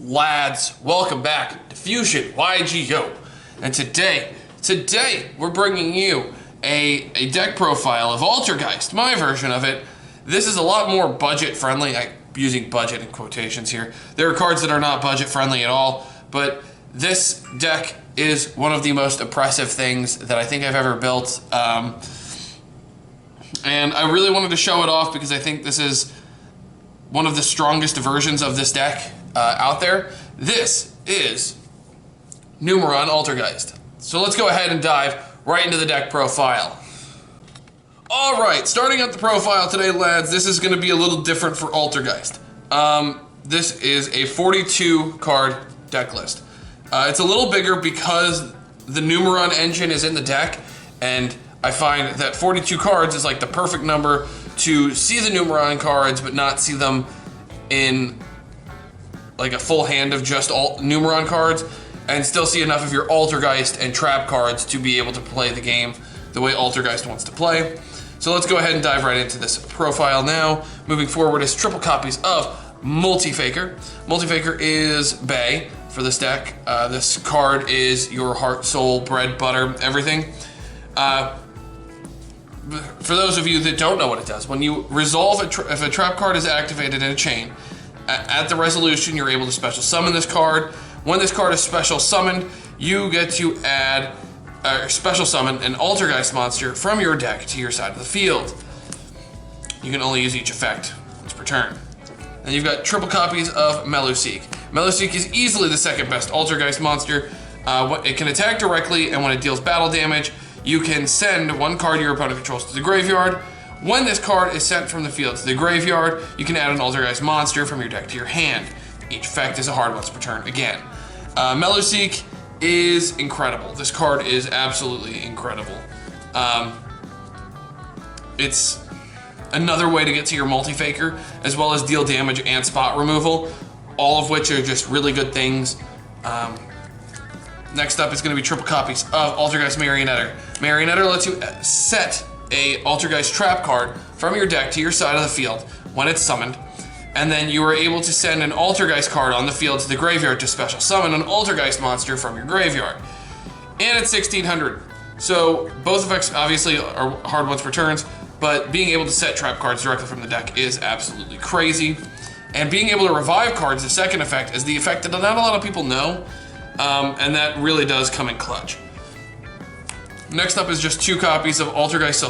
Lads, welcome back to Fusion YGO, and today we're bringing you a deck profile of Altergeist, my version of it. This is a lot more budget friendly. I'm using budget in quotations here. There are cards that are not budget friendly at all, but this deck is one of the most oppressive things that I think I've ever built, and I really wanted to show it off because I think this is one of the strongest versions of this deck out there. This is Numeron Altergeist. So let's go ahead and dive right into the deck profile. Alright, starting at the profile today, lads, this is going to be a little different for Altergeist. This is a 42 card deck list. It's a little bigger because the Numeron engine is in the deck, and I find that 42 cards is like the perfect number to see the Numeron cards but not see them in like a full hand of just all Numeron cards, and still see enough of your Altergeist and trap cards to be able to play the game the way Altergeist wants to play. So let's go ahead and dive right into this profile now. Moving forward is triple copies of Multi-Faker. Multi-Faker is Bay for this deck. This card is your heart, soul, bread, butter, everything. For those of you that don't know what it does, when you resolve if a trap card is activated in a chain, at the resolution, you're able to special summon this card. When this card is special summoned, you get to add special summon an Altergeist monster from your deck to your side of the field. You can only use each effect once per turn. And you've got triple copies of Meluseek. Meluseek is easily the second best Altergeist monster. It can attack directly, and when it deals battle damage, you can send one card your opponent controls to the graveyard. When this card is sent from the field to the graveyard, you can add an Altergeist monster from your deck to your hand. Each effect is a hard once per turn again. Meluseek is incredible. This card is absolutely incredible. It's another way to get to your Multi-Faker, as well as deal damage and spot removal, all of which are just really good things. Next up is going to be triple copies of Altergeist Marionetter. Marionetter lets you set a Altergeist trap card from your deck to your side of the field when it's summoned, and then you are able to send an Altergeist card on the field to the graveyard to special summon an Altergeist monster from your graveyard. And it's 1600. So both effects obviously are hard once per turns, but being able to set trap cards directly from the deck is absolutely crazy. And being able to revive cards, the second effect, is the effect that not a lot of people know, and that really does come in clutch. Next up is just two copies of Altergeist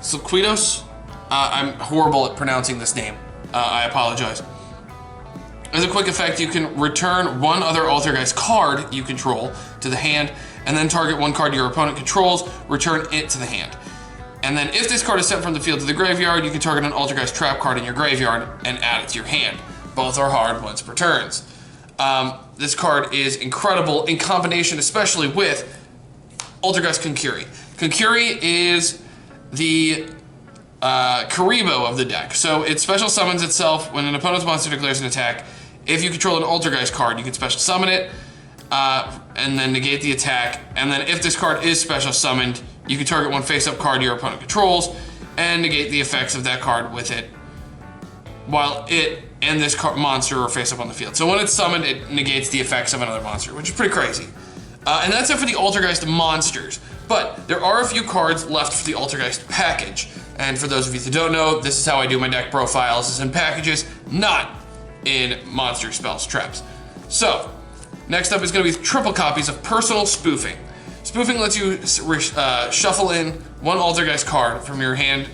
Silquitos. I'm horrible at pronouncing this name. I apologize. As a quick effect, you can return one other Altergeist card you control to the hand, and then target one card your opponent controls, return it to the hand. And then if this card is sent from the field to the graveyard, you can target an Altergeist trap card in your graveyard and add it to your hand. Both are hard once per turns. This card is incredible in combination, especially with Altergeist Konkuri. Konkuri is the Karibo of the deck. So it special summons itself when an opponent's monster declares an attack. If you control an Altergeist card, you can special summon it, and then negate the attack. And then if this card is special summoned, you can target one face-up card your opponent controls and negate the effects of that card with it, while it and this monster are face-up on the field. So when it's summoned, it negates the effects of another monster, which is pretty crazy. And that's it for the Altergeist monsters. But there are a few cards left for the Altergeist package. And for those of you that don't know, this is how I do my deck profiles, is in packages, not in monster spells traps. So, next up is going to be triple copies of Personal Spoofing. Spoofing lets you shuffle in one Altergeist card from your hand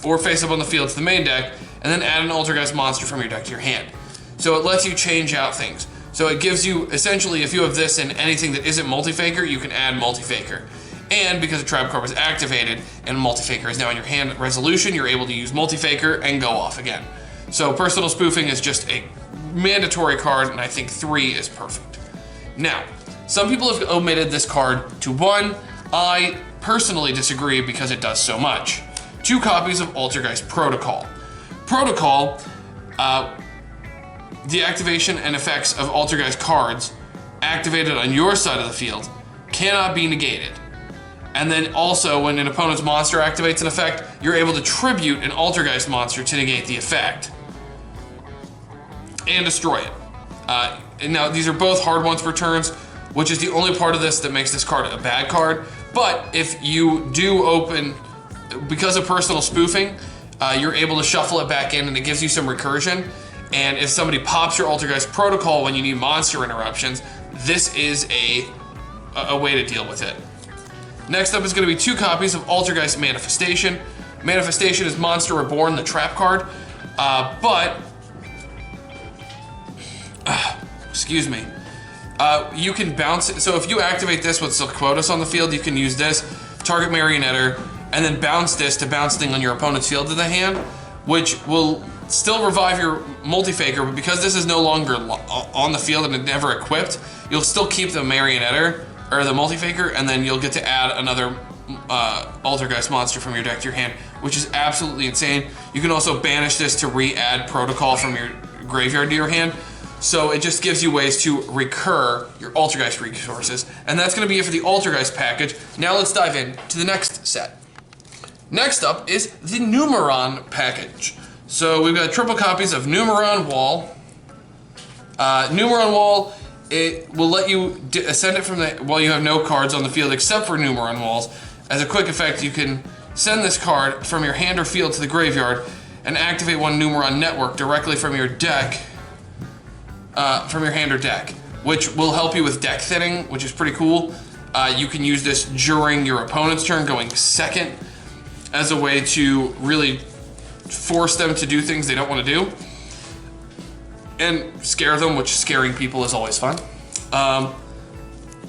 or face up on the field to the main deck, and then add an Altergeist monster from your deck to your hand. So it lets you change out things. So it gives you, essentially, if you have this in anything that isn't Multi-Faker, you can add Multi-Faker. And because a trap card was activated and Multi-Faker is now in your hand at resolution, you're able to use Multi-Faker and go off again. So Personal Spoofing is just a mandatory card, and I think 3 is perfect. Now, some people have omitted this card to 1. I personally disagree because it does so much. 2 copies of Altergeist Protocol. Protocol, the activation and effects of Altergeist cards activated on your side of the field cannot be negated. And then also, when an opponent's monster activates an effect, you're able to tribute an Altergeist monster to negate the effect. and destroy it. And now these are both hard ones for turns, which is the only part of this that makes this card a bad card. But if you do open, because of personal spoofing, you're able to shuffle it back in and it gives you some recursion. And if somebody pops your Altergeist Protocol when you need monster interruptions, this is a way to deal with it. Next up is going to be 2 copies of Altergeist Manifestation. Manifestation is Monster Reborn, the trap card. Excuse me. You can bounce it. So if you activate this with Silk Quotas on the field, you can use this, target Marionetter, and then bounce this to bounce thing on your opponent's field to the hand, which will still revive your Multi-Faker, but because this is no longer on the field and never equipped, you'll still keep the Marionetter, or the Multi-Faker, and then you'll get to add another Altergeist monster from your deck to your hand, which is absolutely insane. You can also banish this to re-add Protocol from your graveyard to your hand. So it just gives you ways to recur your Altergeist resources. And that's going to be it for the Altergeist package. Now let's dive into the next set. Next up is the Numeron package. So we've got triple copies of Numeron Wall. Numeron Wall, it will let you send it from the, while you have no cards on the field except for Numeron Walls. As a quick effect, you can send this card from your hand or field to the graveyard and activate one Numeron Network directly from your deck, from your hand or deck, which will help you with deck thinning, which is pretty cool. You can use this during your opponent's turn, going second, as a way to really force them to do things they don't want to do and scare them, which scaring people is always fun.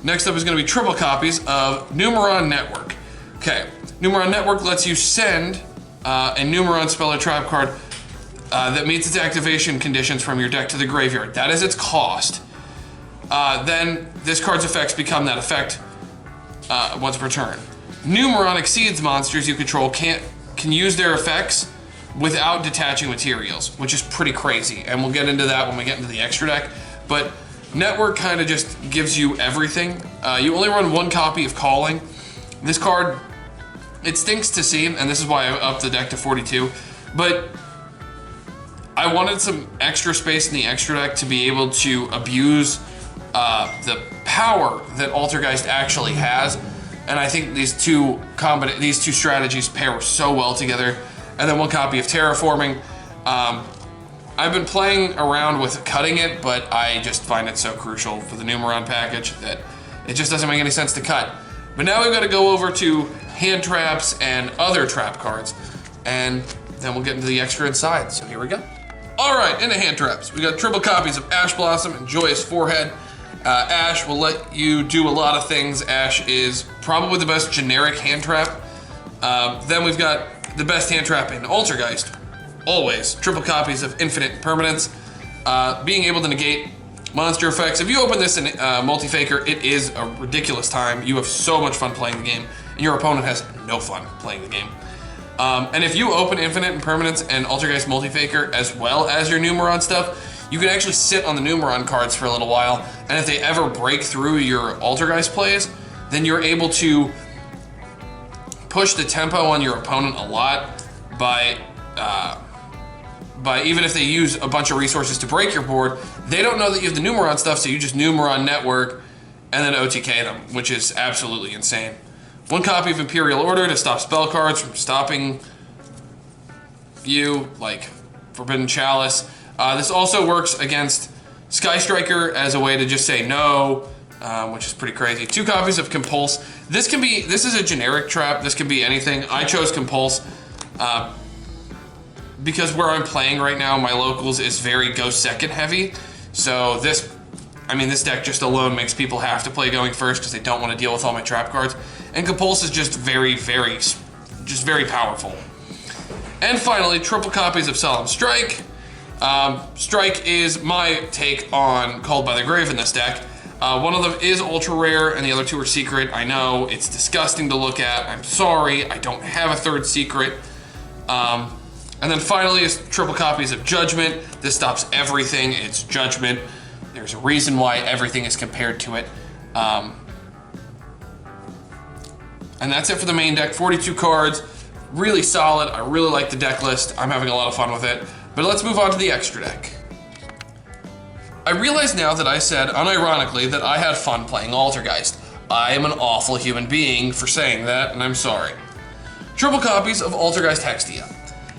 Next up is going to be triple copies of Numeron Network. Okay, Numeron Network lets you send a Numeron spell or trap card that meets its activation conditions from your deck to the graveyard. That is its cost. Then this card's effects become that effect once per turn. Numeron exceeds monsters you control can use their effects without detaching materials, which is pretty crazy. And we'll get into that when we get into the extra deck. But Network kind of just gives you everything. You only run 1 copy of Calling. This card, it stinks to see, and this is why I upped the deck to 42. But I wanted some extra space in the extra deck to be able to abuse the power that Altergeist actually has. And I think these two strategies pair so well together. And then 1 copy of Terraforming. I've been playing around with cutting it, but I just find it so crucial for the Numeron package that it just doesn't make any sense to cut. But now we've got to go over to hand traps and other trap cards, and then we'll get into the extra inside. So here we go. All right, into hand traps. We got triple copies of Ash Blossom and Joyous Forehead. Ash will let you do a lot of things. Ash is probably the best generic hand trap. Then we've got the best hand trap in Altergeist. Always triple copies of Infinite Permanence. Being able to negate monster effects. If you open this in Multi-Faker, it is a ridiculous time. You have so much fun playing the game, and your opponent has no fun playing the game. And if you open Infinite Impermanence and Altergeist Multi-Faker as well as your Numeron stuff, you can actually sit on the Numeron cards for a little while, and if they ever break through your Altergeist plays, then you're able to push the tempo on your opponent a lot by even if they use a bunch of resources to break your board, they don't know that you have the Numeron stuff, so you just Numeron Network and then OTK them, which is absolutely insane. 1 copy of Imperial Order to stop spell cards from stopping you, like Forbidden Chalice. This also works against Sky Striker as a way to just say no, which is pretty crazy. 2 copies of Compulse. This is a generic trap. This can be anything. I chose Compulse because where I'm playing right now, my locals is very go second heavy. So this deck just alone makes people have to play going first because they don't want to deal with all my trap cards. And Compulse is just very powerful. And finally, triple copies of Solemn Strike. Strike is my take on Called by the Grave in this deck. One of them is ultra rare and the other 2 are secret. I know, it's disgusting to look at. I'm sorry, I don't have a 3rd secret. And then finally is triple copies of Judgment. This stops everything, it's Judgment. There's a reason why everything is compared to it. And that's it for the main deck, 42 cards. Really solid, I really like the deck list. I'm having a lot of fun with it. But let's move on to the extra deck. I realize now that I said, unironically, that I had fun playing Altergeist. I am an awful human being for saying that, and I'm sorry. Triple copies of Altergeist Hextia.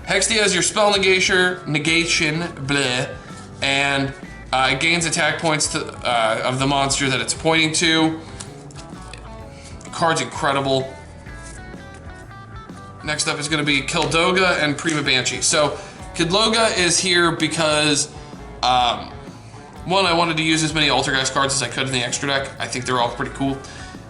Hextia is your spell negation, bleh, and it gains attack points of the monster that it's pointing to. The card's incredible. Next up is going to be Kildoga and Prima Banshee. So Kildoga is here because, one, I wanted to use as many Altergeist cards as I could in the extra deck. I think they're all pretty cool.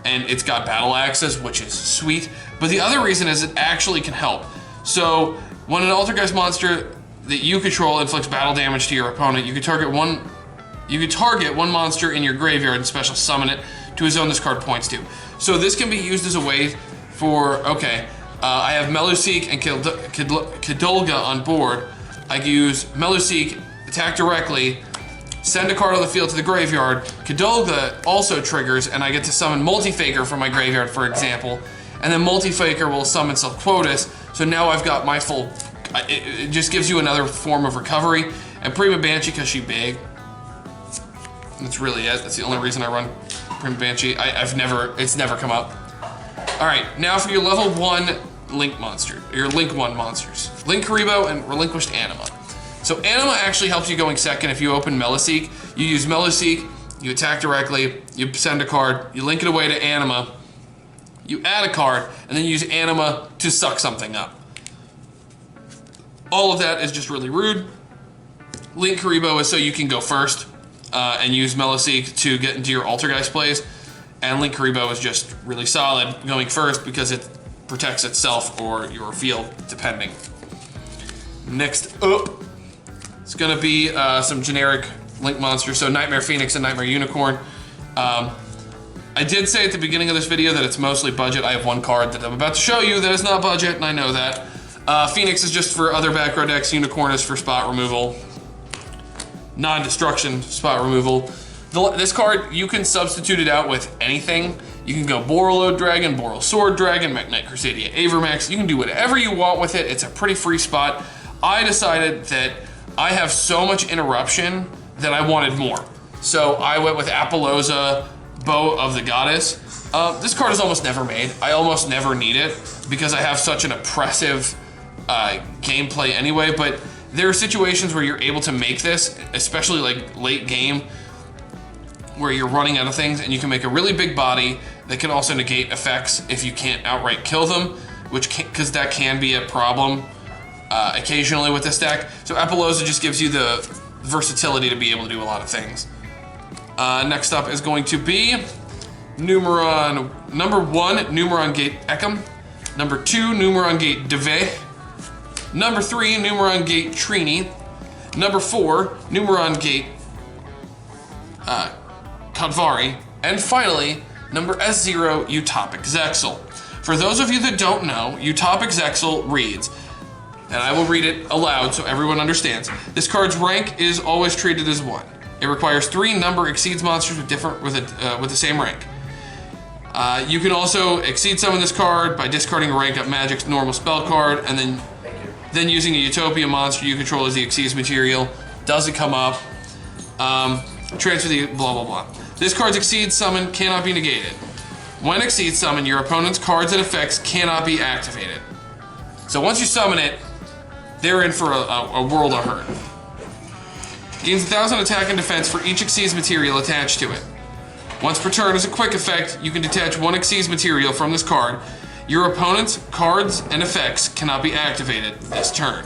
And it's got battle axes, which is sweet. But the other reason is it actually can help. So when an Altergeist monster that you control inflicts battle damage to your opponent, you can target one monster in your graveyard and special summon it to a zone this card points to. So this can be used as a way for, okay, I have Meluseek and Kildoga on board. I can use Meluseek, attack directly, send a card on the field to the graveyard. Kildoga also triggers, and I get to summon Multi-Faker from my graveyard, for example. And then Multi-Faker will summon Self-Quotas. So now I've got my full... It just gives you another form of recovery. And Prima Banshee, because she's big. That's really it. That's the only reason I run Prima Banshee. It's never come up. Alright, now for your level 1 Link monster. Your Link 1 monsters. Linkuriboh and Relinquished Anima. So Anima actually helps you going second if you open Meluseek. You use Meluseek, you attack directly, you send a card, you link it away to Anima, you add a card, and then you use Anima to suck something up. All of that is just really rude. Linkuriboh is so you can go first and use Meluseek to get into your Altergeist plays. And Linkuriboh is just really solid going first because it protects itself or your field, depending. Next up, it's gonna be some generic Link monsters. So Nightmare Phoenix and Nightmare Unicorn. I did say at the beginning of this video that it's mostly budget. I have one card that I'm about to show you that is not budget, and I know that. Phoenix is just for other back row decks. Unicorn is for spot removal. Non-destruction spot removal. This card, you can substitute it out with anything. You can go Borreload Dragon, Boral Sword Dragon, Mekk-Knight Crusadia Avermax. You can do whatever you want with it. It's a pretty free spot. I decided that I have so much interruption that I wanted more. So I went with Apollousa, Bow of the Goddess. This card is almost never made. I almost never need it because I have such an oppressive gameplay anyway, but there are situations where you're able to make this, especially like late game, where you're running out of things and you can make a really big body that can also negate effects if you can't outright kill them, because that can be a problem occasionally with this deck. So Apollousa just gives you the versatility to be able to do a lot of things. Next up is going to be Numeron. Number 1, Numeron Gate Ekam. Number 2, Numeron Gate Deve. Number 3, Numeron Gate Trini. Number 4, Numeron Gate Kadvari. And finally, number S0, Utopic Zexal. For those of you that don't know, Utopic Zexal reads, and I will read it aloud so everyone understands. This card's rank is always treated as 1. It requires 3 number exceeds monsters with the same rank. You can also exceed summon this card by discarding a rank up Magic's normal spell card, and then using a Utopia monster you control as the exceeds material. Doesn't come up. Transfer the blah blah blah. This card's exceed summon cannot be negated. When exceed summon, your opponent's cards and effects cannot be activated. So once you summon it, they're in for a world of hurt. Gains 1,000 attack and defense for each exceeds material attached to it. Once per turn, as a quick effect, you can detach 1 exceeds material from this card. Your opponent's cards and effects cannot be activated this turn.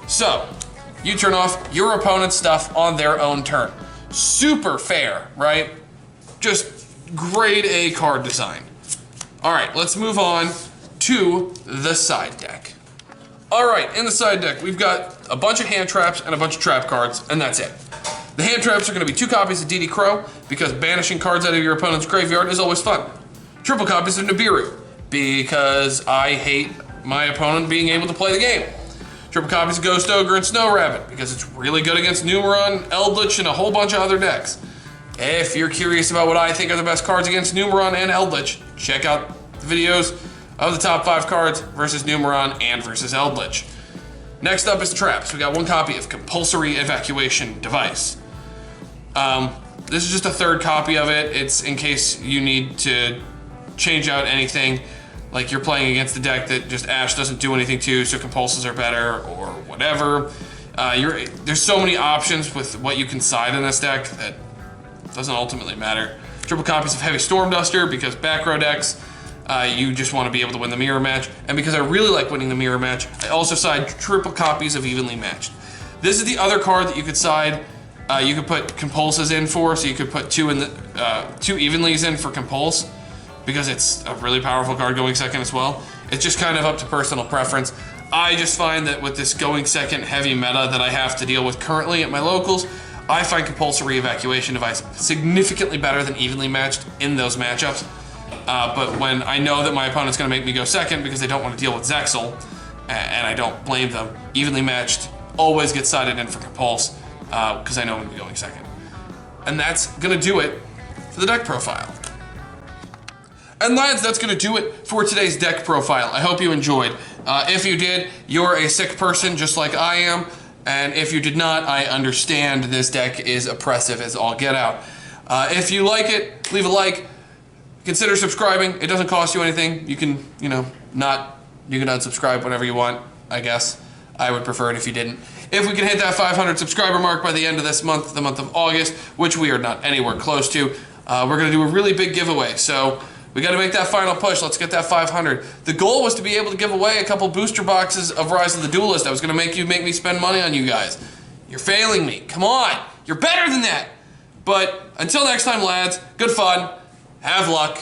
So, you turn off your opponent's stuff on their own turn. Super fair, right? Just grade A card design. All right, let's move on to the side deck. All right, in the side deck, we've got a bunch of hand traps and a bunch of trap cards, and that's it. The hand traps are going to be 2 copies of DD Crow, because banishing cards out of your opponent's graveyard is always fun. Triple copies of Nibiru, because I hate my opponent being able to play the game. Triple copies of Ghost Ogre and Snow Rabbit, because it's really good against Numeron, Eldritch, and a whole bunch of other decks. If you're curious about what I think are the best cards against Numeron and Eldritch, check out the videos of the top 5 cards versus Numeron and versus Eldritch. Next up is traps. We got 1 copy of Compulsory Evacuation Device. This is just a 3rd copy of it. It's in case you need to change out anything, like you're playing against a deck that just Ash doesn't do anything to, so compulses are better or whatever. There's so many options with what you can side in this deck that doesn't ultimately matter. Triple copies of Heavy Storm Duster because back row decks, you just want to be able to win the mirror match. And because I really like winning the mirror match, I also side triple copies of Evenly Matched. This is the other card that you could side. You could put compulses in for, so you could put 2 evenlies in for compulse, because it's a really powerful card going second as well. It's just kind of up to personal preference. I just find that with this going second heavy meta that I have to deal with currently at my locals, I find Compulsory Evacuation Device significantly better than Evenly Matched in those matchups. But when I know that my opponent's going to make me go second because they don't want to deal with Zexal, and I don't blame them, Evenly Matched always gets sided in for Compulse, because I know I'm going to be going second. And that's going to do it for the deck profile. And lads, that's going to do it for today's deck profile. I hope you enjoyed. If you did, you're a sick person just like I am. And if you did not, I understand this deck is oppressive as all get out. If you like it, leave a like. Consider subscribing. It doesn't cost you anything. You can, you can unsubscribe whenever you want, I guess. I would prefer it if you didn't. If we can hit that 500 subscriber mark by the end of this month, the month of August, which we are not anywhere close to, we're going to do a really big giveaway. So we got to make that final push. Let's get that 500. The goal was to be able to give away a couple booster boxes of Rise of the Duelist. I was going to make me spend money on you guys. You're failing me. Come on. You're better than that. But until next time, lads, good fun. Have luck.